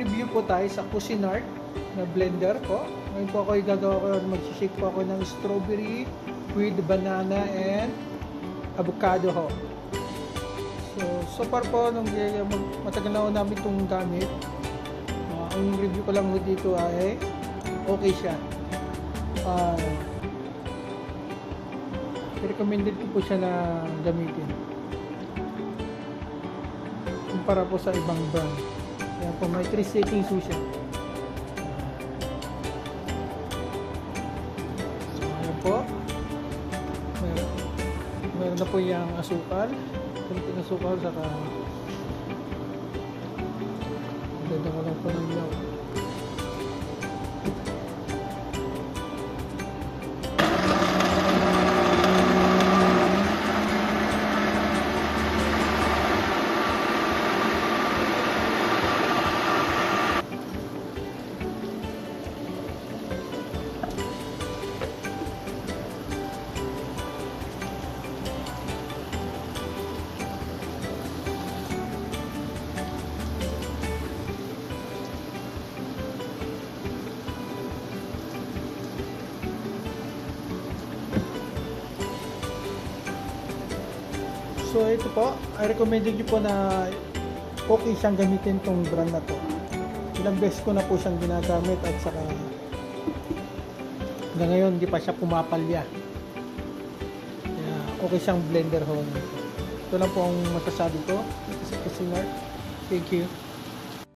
mag-review po tayo sa Cuisinart na blender po. Ngayon po ako mag-shake po ako ng strawberry with banana and avocado ho. So far po, matagal na ho namin itong gamit. Ang review ko lang dito ay okay siya. Recommended ko po siya na gamitin kumpara po sa ibang brand. Kaya po may 3 settings po siya. So ayan po, meron na po yung asukal, kunting asukal, saka dadaka lang po ng milk. So ito po, I recommended nyo po na okay siyang gamitin tong brand na to. Ilang beses ko na po siyang ginagamit at saka hanggang ngayon hindi pa siya pumapalya. Kaya okay siyang blender ho. Ito lang po ang masasabi ko sa Cuisinart. Thank you.